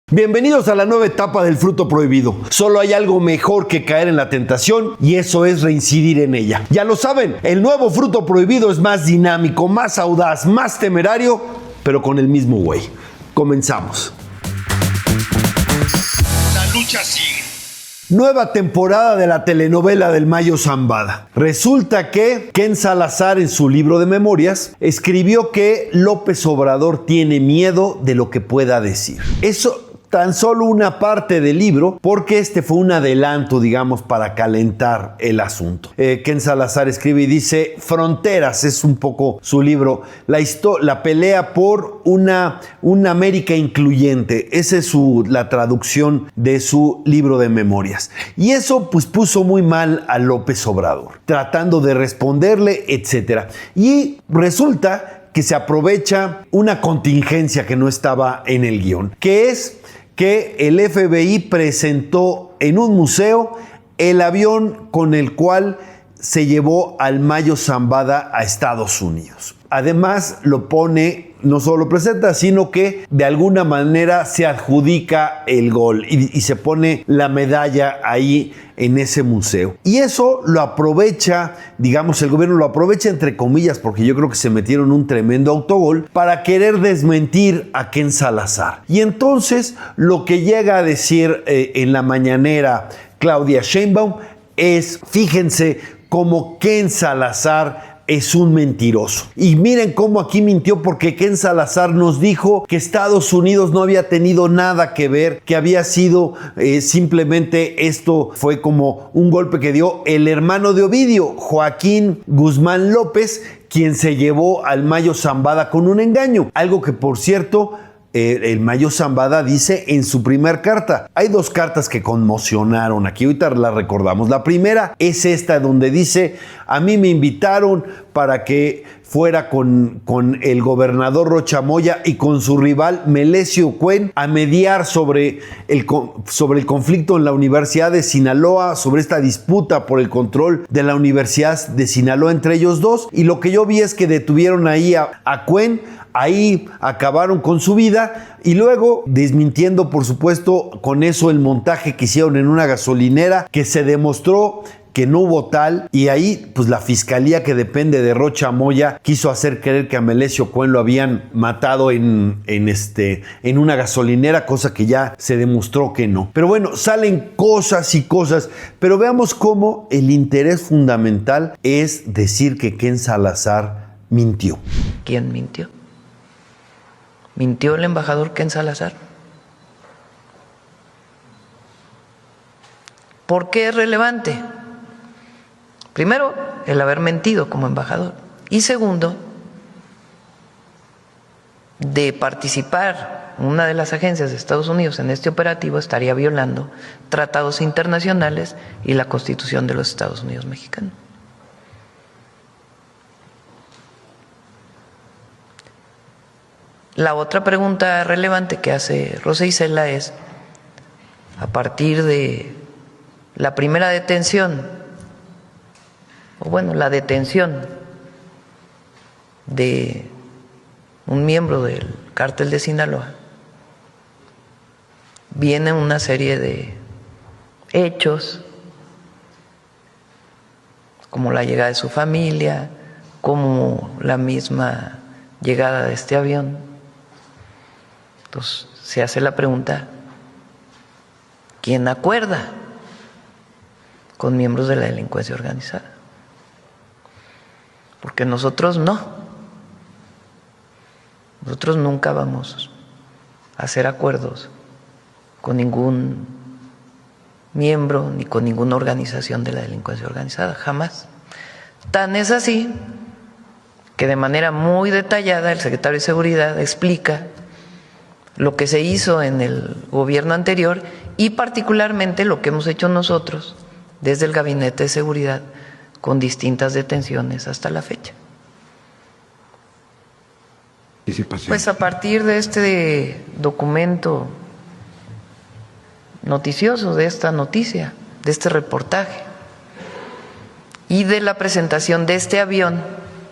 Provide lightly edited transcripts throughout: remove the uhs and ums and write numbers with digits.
Bienvenidos a la nueva etapa del fruto prohibido. Solo hay algo mejor que caer en la tentación y eso es reincidir en ella. Ya lo saben, el nuevo fruto prohibido es más dinámico, más audaz, más temerario, pero con el mismo güey. Comenzamos. La lucha sigue. Nueva temporada de la telenovela del Mayo Zambada. Resulta que Ken Salazar, en su libro de memorias, escribió que López Obrador tiene miedo de lo que pueda decir. Eso tan solo una parte del libro, porque este fue un adelanto, digamos, para calentar el asunto. Ken Salazar escribe y dice: Fronteras es un poco su libro, la pelea por una América incluyente. Esa es la traducción de su libro de memorias. Y eso pues puso muy mal a López Obrador, tratando de responderle, etc. Y resulta que se aprovecha una contingencia que no estaba en el guión, que es que el FBI presentó en un museo el avión con el cual se llevó al Mayo Zambada a Estados Unidos. Además, lo pone, no solo lo presenta, sino que de alguna manera se adjudica el gol y se pone la medalla ahí en ese museo. Y eso lo aprovecha, digamos, el gobierno lo aprovecha entre comillas, porque yo creo que se metieron un tremendo autogol para querer desmentir a Ken Salazar. Y entonces lo que llega a decir en la mañanera Claudia Sheinbaum es: fíjense cómo Ken Salazar es un mentiroso. Y miren cómo aquí mintió, porque Ken Salazar nos dijo que Estados Unidos no había tenido nada que ver, que había sido simplemente esto fue como un golpe que dio el hermano de Ovidio, Joaquín Guzmán López, quien se llevó al Mayo Zambada con un engaño. Algo que, por cierto, el Mayo Zambada dice en su primer carta. Hay dos cartas que conmocionaron aquí, ahorita las recordamos. La primera es esta, donde dice: a mí me invitaron para que fuera con el gobernador Rocha Moya y con su rival Melesio Cuen a mediar sobre el conflicto en la Universidad de Sinaloa, sobre esta disputa por el control de la Universidad de Sinaloa entre ellos dos. Y lo que yo vi es que detuvieron ahí a Cuen. Ahí acabaron con su vida y luego, desmintiendo por supuesto con eso el montaje que hicieron en una gasolinera, que se demostró que no hubo tal, y ahí pues la fiscalía, que depende de Rocha Moya, quiso hacer creer que a Melesio Cuen lo habían matado en una gasolinera, cosa que ya se demostró que no. Pero bueno, salen cosas y cosas, pero veamos cómo el interés fundamental es decir que Ken Salazar mintió. ¿Quién mintió? ¿Mintió el embajador Ken Salazar? ¿Por qué es relevante? Primero, el haber mentido como embajador. Y segundo, de participar una de las agencias de Estados Unidos en este operativo estaría violando tratados internacionales y la Constitución de los Estados Unidos mexicanos. La otra pregunta relevante que hace Rosa Isela es: a partir de la primera detención, o bueno, la detención de un miembro del cártel de Sinaloa, viene una serie de hechos, como la llegada de su familia, como la misma llegada de este avión. Entonces se hace la pregunta: ¿quién acuerda con miembros de la delincuencia organizada? Porque nosotros no. Nosotros nunca vamos a hacer acuerdos con ningún miembro ni con ninguna organización de la delincuencia organizada, jamás. Tan es así que de manera muy detallada el secretario de Seguridad explica lo que se hizo en el gobierno anterior y particularmente lo que hemos hecho nosotros desde el Gabinete de Seguridad con distintas detenciones hasta la fecha. Pues a partir de este documento noticioso, de esta noticia, de este reportaje y de la presentación de este avión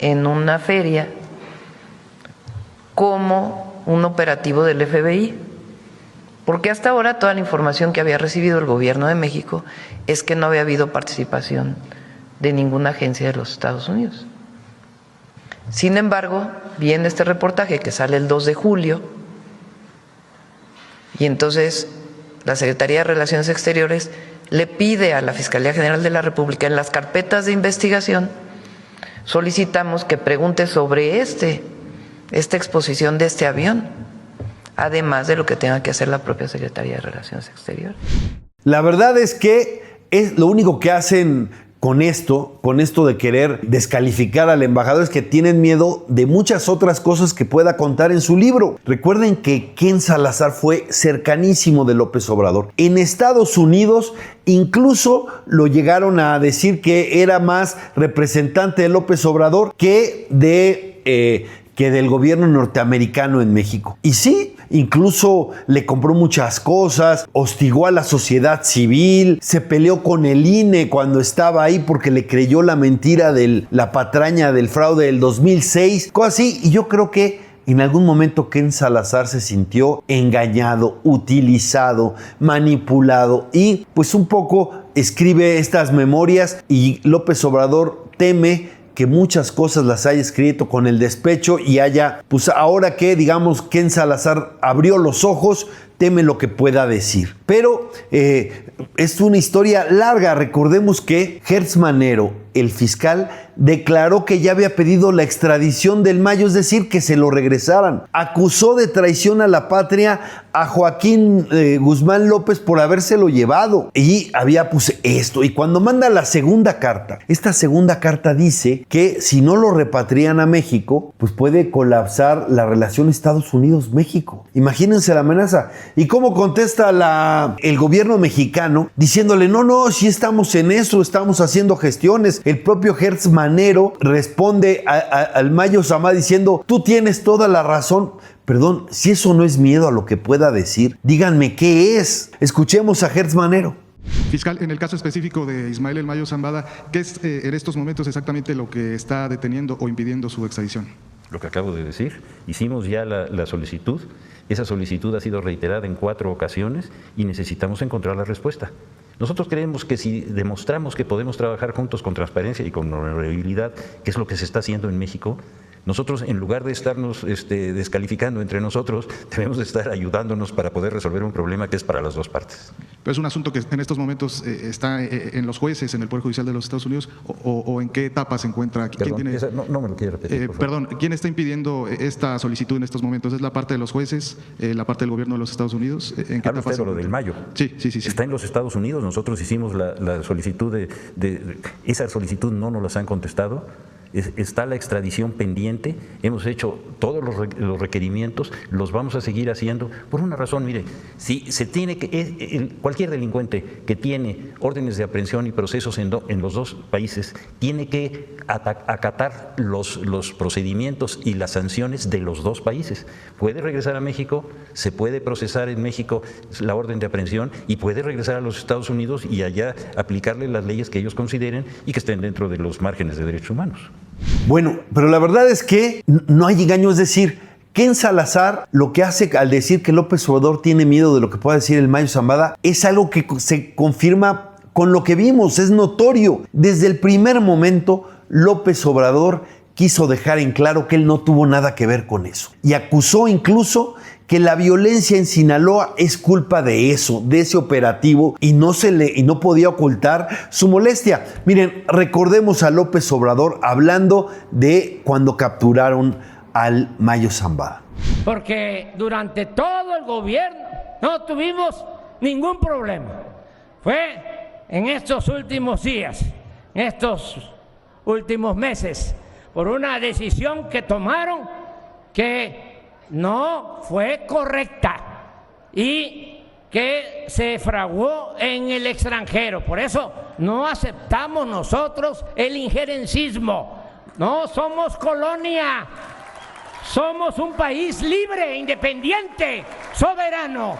en una feria como un operativo del FBI Porque hasta ahora toda la información que había recibido el gobierno de México es que no había habido participación de ninguna agencia de los Estados Unidos. Sin embargo, viene este reportaje que sale el 2 de julio y entonces la Secretaría de Relaciones Exteriores le pide a la Fiscalía General de la República en las carpetas de investigación, solicitamos que pregunte sobre esta exposición de este avión, además de lo que tenga que hacer la propia Secretaría de Relaciones Exteriores. La verdad es que es lo único que hacen con esto de querer descalificar al embajador, es que tienen miedo de muchas otras cosas que pueda contar en su libro. Recuerden que Ken Salazar fue cercanísimo de López Obrador. En Estados Unidos incluso lo llegaron a decir que era más representante de López Obrador que del gobierno norteamericano en México. Y sí, incluso le compró muchas cosas, hostigó a la sociedad civil, se peleó con el INE cuando estaba ahí porque le creyó la mentira de la patraña del fraude del 2006, cosas así. Y yo creo que en algún momento Ken Salazar se sintió engañado, utilizado, manipulado y pues un poco escribe estas memorias y López Obrador teme que muchas cosas las haya escrito con el despecho y haya, pues ahora que digamos Ken Salazar abrió los ojos, teme lo que pueda decir. Pero es una historia larga. Recordemos que Gertz Manero, el fiscal, declaró que ya había pedido la extradición del Mayo, es decir, que se lo regresaran. Acusó de traición a la patria a Joaquín Guzmán López por habérselo llevado. Y había pues esto. Y cuando manda la segunda carta, esta segunda carta dice que si no lo repatrian a México, pues puede colapsar la relación Estados Unidos-México. Imagínense la amenaza. ¿Y cómo contesta el gobierno mexicano? Diciéndole, no, sí estamos en eso, estamos haciendo gestiones. El propio Gertz Manero responde al Mayo Zambada diciendo, tú tienes toda la razón. Perdón, si eso no es miedo a lo que pueda decir, díganme qué es. Escuchemos a Gertz Manero. Fiscal, en el caso específico de Ismael El Mayo Zambada, ¿qué es en estos momentos exactamente lo que está deteniendo o impidiendo su extradición? Lo que acabo de decir, hicimos ya la solicitud, esa solicitud ha sido reiterada en 4 ocasiones y necesitamos encontrar la respuesta. Nosotros creemos que si demostramos que podemos trabajar juntos con transparencia y con honorabilidad, que es lo que se está haciendo en México, nosotros, en lugar de estarnos descalificando entre nosotros, debemos de estar ayudándonos para poder resolver un problema que es para las dos partes. ¿Pero es un asunto que en estos momentos está en los jueces, en el Poder Judicial de los Estados Unidos, o en qué etapa se encuentra? Perdón, no me lo quiero repetir, perdón, ¿quién está impidiendo esta solicitud en estos momentos? ¿Es la parte de los jueces, la parte del gobierno de los Estados Unidos? ¿En qué ¿Habla usted de lo del Mayo? Sí. Está en los Estados Unidos, nosotros hicimos la solicitud esa solicitud no nos las han contestado. Está la extradición pendiente, hemos hecho todos los requerimientos, los vamos a seguir haciendo por una razón. Mire, si se tiene que, cualquier delincuente que tiene órdenes de aprehensión y procesos en los dos países tiene que acatar los procedimientos y las sanciones de los dos países. Puede regresar a México, se puede procesar en México la orden de aprehensión y puede regresar a los Estados Unidos y allá aplicarle las leyes que ellos consideren y que estén dentro de los márgenes de derechos humanos. Bueno, pero la verdad es que no hay engaño, es decir, Ken Salazar lo que hace al decir que López Obrador tiene miedo de lo que pueda decir el Mayo Zambada es algo que se confirma con lo que vimos, es notorio. Desde el primer momento, López Obrador quiso dejar en claro que él no tuvo nada que ver con eso y acusó incluso que la violencia en Sinaloa es culpa de eso, de ese operativo, y no podía ocultar su molestia. Miren, recordemos a López Obrador hablando de cuando capturaron al Mayo Zambada. Porque durante todo el gobierno no tuvimos ningún problema. Fue en estos últimos días, en estos últimos meses, por una decisión que tomaron que no fue correcta y que se fraguó en el extranjero. Por eso no aceptamos nosotros el injerencismo. No somos colonia, somos un país libre, independiente, soberano.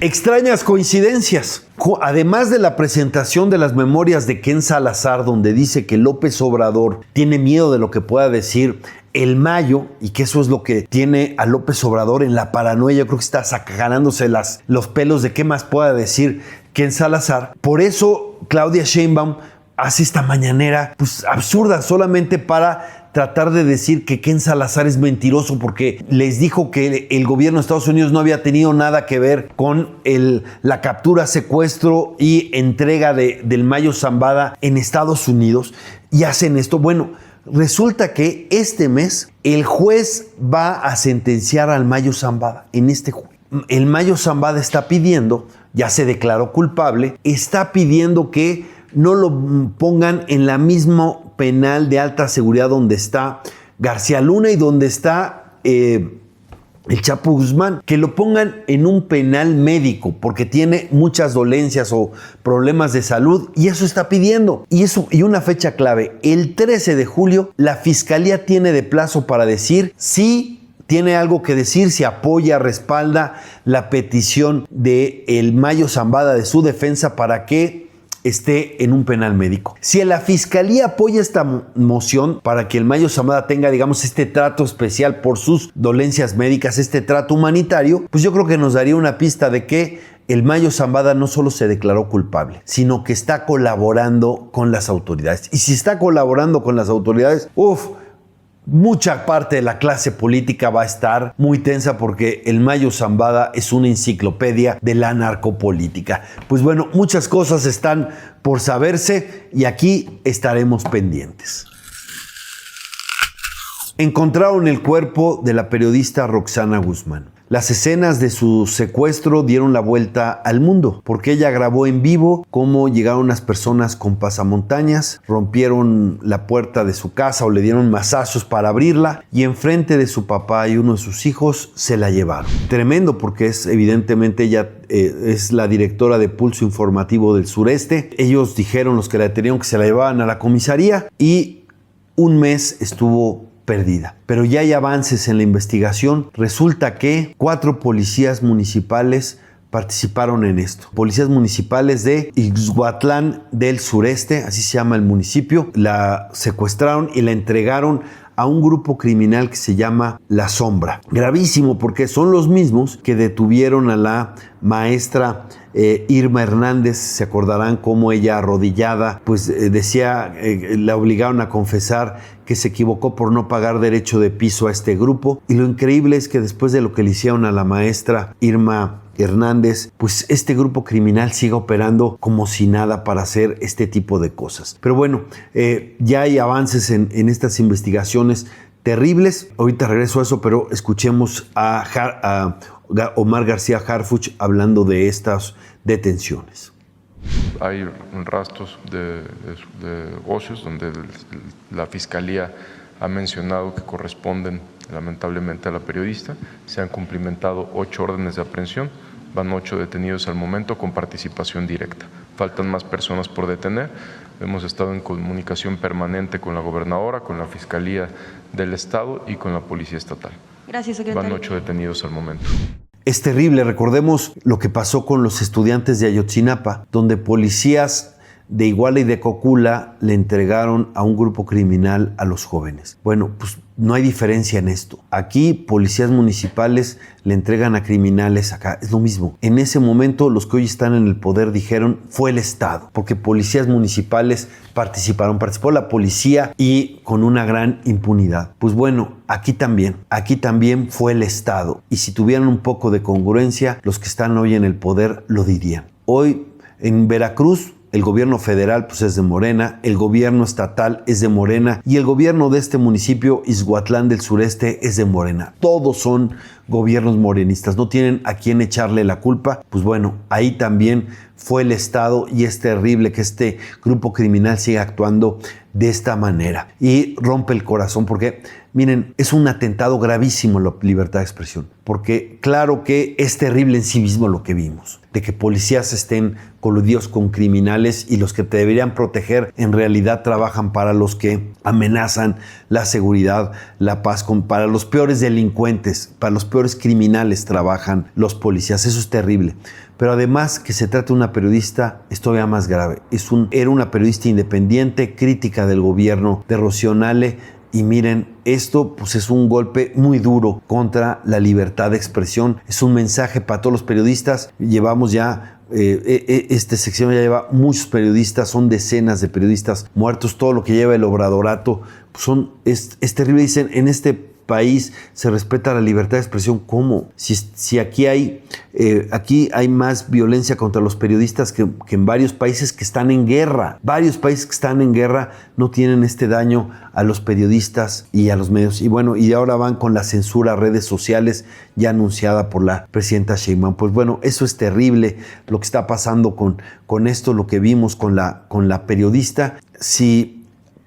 Extrañas coincidencias. Además de la presentación de las memorias de Ken Salazar, donde dice que López Obrador tiene miedo de lo que pueda decir el Mayo, y que eso es lo que tiene a López Obrador en la paranoia, yo creo que está ganándose los pelos de qué más pueda decir Ken Salazar. Por eso Claudia Sheinbaum hace esta mañanera pues absurda, solamente para tratar de decir que Ken Salazar es mentiroso porque les dijo que el gobierno de Estados Unidos no había tenido nada que ver con la captura, secuestro y entrega del Mayo Zambada en Estados Unidos, y hacen esto. Bueno, resulta que este mes el juez va a sentenciar al Mayo Zambada. El Mayo Zambada está pidiendo, ya se declaró culpable, está pidiendo que no lo pongan en la misma penal de alta seguridad donde está García Luna y donde está el Chapo Guzmán, que lo pongan en un penal médico porque tiene muchas dolencias o problemas de salud, y eso está pidiendo. Y una fecha clave, el 13 de julio, la Fiscalía tiene de plazo para decir si tiene algo que decir, si apoya, respalda la petición de el Mayo Zambada, de su defensa, para que esté en un penal médico. Si la Fiscalía apoya esta moción para que el Mayo Zambada tenga, digamos, este trato especial por sus dolencias médicas, este trato humanitario, pues yo creo que nos daría una pista de que el Mayo Zambada no solo se declaró culpable, sino que está colaborando con las autoridades. Y si está colaborando con las autoridades, mucha parte de la clase política va a estar muy tensa, porque el Mayo Zambada es una enciclopedia de la narcopolítica. Pues bueno, muchas cosas están por saberse y aquí estaremos pendientes. Encontraron el cuerpo de la periodista Roxana Guzmán. Las escenas de su secuestro dieron la vuelta al mundo, porque ella grabó en vivo cómo llegaron unas personas con pasamontañas, rompieron la puerta de su casa o le dieron mazazos para abrirla, y enfrente de su papá y uno de sus hijos se la llevaron. Tremendo, porque evidentemente ella es la directora de Pulso Informativo del Sureste. Ellos dijeron, los que la detenieron, que se la llevaban a la comisaría, y un mes estuvo perdida. Pero ya hay avances en la investigación. Resulta que 4 policías municipales participaron en esto. Policías municipales de Ixhuatlán del Sureste, así se llama el municipio, la secuestraron y la entregaron a un grupo criminal que se llama La Sombra. Gravísimo, porque son los mismos que detuvieron a la maestra Irma Hernández. Se acordarán cómo ella, arrodillada, pues decía, la obligaron a confesar que se equivocó por no pagar derecho de piso a este grupo. Y lo increíble es que después de lo que le hicieron a la maestra Irma Hernández, pues este grupo criminal sigue operando como si nada para hacer este tipo de cosas. Pero bueno, ya hay avances en estas investigaciones terribles. Ahorita regreso a eso, pero escuchemos a Omar García Harfuch hablando de estas detenciones. Hay rastros de negocios donde la Fiscalía ha mencionado que corresponden lamentablemente a la periodista. Se han cumplimentado 8 órdenes de aprehensión, van 8 detenidos al momento con participación directa. Faltan más personas por detener. Hemos estado en comunicación permanente con la gobernadora, con la Fiscalía del Estado y con la Policía Estatal. Gracias, secretario. Van 8 detenidos al momento. Es terrible. Recordemos lo que pasó con los estudiantes de Ayotzinapa, donde policías de Iguala y de Cocula le entregaron a un grupo criminal a los jóvenes. Bueno, pues no hay diferencia en esto. Aquí policías municipales le entregan a criminales, acá es lo mismo. En ese momento los que hoy están en el poder dijeron fue el Estado, porque policías municipales participó la policía y con una gran impunidad. Pues bueno, aquí también fue el Estado. Y si tuvieran un poco de congruencia, los que están hoy en el poder lo dirían. Hoy en Veracruz, el gobierno federal pues es de Morena, el gobierno estatal es de Morena y el gobierno de este municipio, Ixhuatlán del Sureste, es de Morena. Todos son gobiernos morenistas, no tienen a quién echarle la culpa. Pues bueno, ahí también fue el Estado y es terrible que este grupo criminal siga actuando de esta manera. Y rompe el corazón porque, miren, es un atentado gravísimo la libertad de expresión. Porque claro que es terrible en sí mismo lo que vimos, de que policías estén coludidos con criminales y los que te deberían proteger en realidad trabajan para los que amenazan la seguridad, la paz, para los peores delincuentes, para los peores criminales trabajan los policías. Eso es terrible. Pero además que se trata de una periodista es todavía más grave. Era una periodista independiente, crítica del gobierno de Rocío Nale. Y miren, esto pues es un golpe muy duro contra la libertad de expresión. Es un mensaje para todos los periodistas. Llevamos ya, esta sección ya lleva muchos periodistas, son decenas de periodistas muertos. Todo lo que lleva el obradorato pues es terrible. Dicen, en este país se respeta la libertad de expresión. ¿Cómo? Si aquí hay más violencia contra los periodistas que en varios países que están en guerra. Varios países que están en guerra no tienen este daño a los periodistas y a los medios. Y bueno, y ahora van con la censura a redes sociales ya anunciada por la presidenta Sheinbaum. Pues bueno, eso es terrible lo que está pasando con esto, lo que vimos con la periodista. Si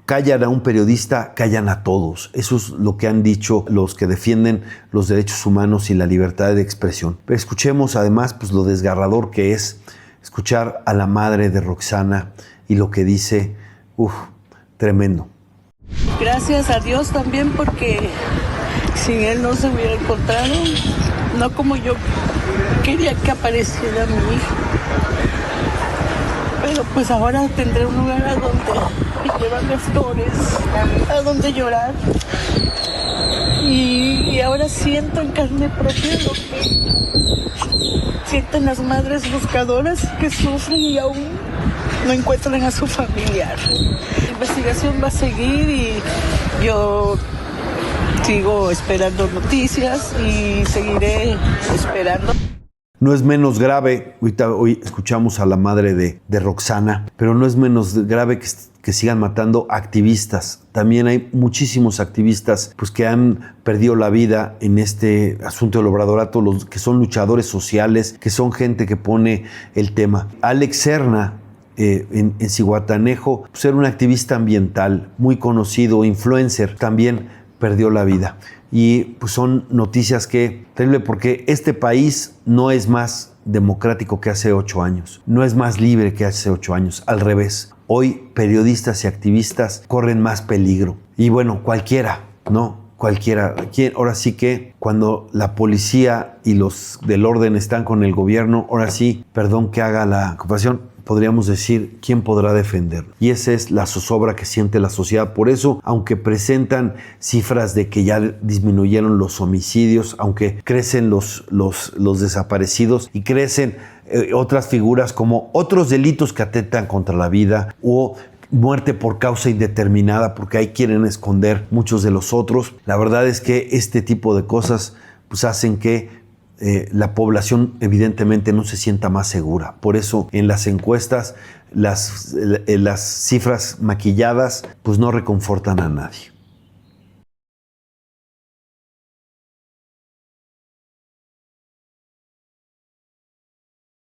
callan a un periodista, callan a todos. Eso es lo que han dicho los que defienden los derechos humanos y la libertad de expresión. Pero escuchemos además pues, lo desgarrador que es escuchar a la madre de Roxana y lo que dice, tremendo. Gracias a Dios también porque sin él no se hubiera encontrado, no como yo quería que apareciera mi hijo. Pero pues ahora tendré un lugar a donde llevarle flores, a donde llorar. Y ahora siento en carne propia lo que sienten las madres buscadoras que sufren y aún no encuentran a su familiar. La investigación va a seguir y yo sigo esperando noticias y seguiré esperando. No es menos grave, hoy escuchamos a la madre de Roxana, pero no es menos grave que sigan matando activistas. También hay muchísimos activistas pues, que han perdido la vida en este asunto del obradorato, los que son luchadores sociales, que son gente que pone el tema. Alex Serna, en Zihuatanejo, pues era un activista ambiental muy conocido, influencer, también perdió la vida. Y pues son noticias que, terrible, porque este país no es más democrático que hace 8 años, no es más libre que hace 8 años, al revés. Hoy periodistas y activistas corren más peligro. Y bueno, cualquiera, ¿no? Cualquiera. Ahora sí que cuando la policía y los del orden están con el gobierno, ahora sí, perdón que haga la comparación, podríamos decir, ¿quién podrá defenderlo? Y esa es la zozobra que siente la sociedad. Por eso, aunque presentan cifras de que ya disminuyeron los homicidios, aunque crecen los desaparecidos y crecen otras figuras como otros delitos que atentan contra la vida o muerte por causa indeterminada, porque ahí quieren esconder muchos de los otros. La verdad es que este tipo de cosas pues, hacen que la población evidentemente no se sienta más segura. Por eso en las encuestas las cifras maquilladas pues no reconfortan a nadie.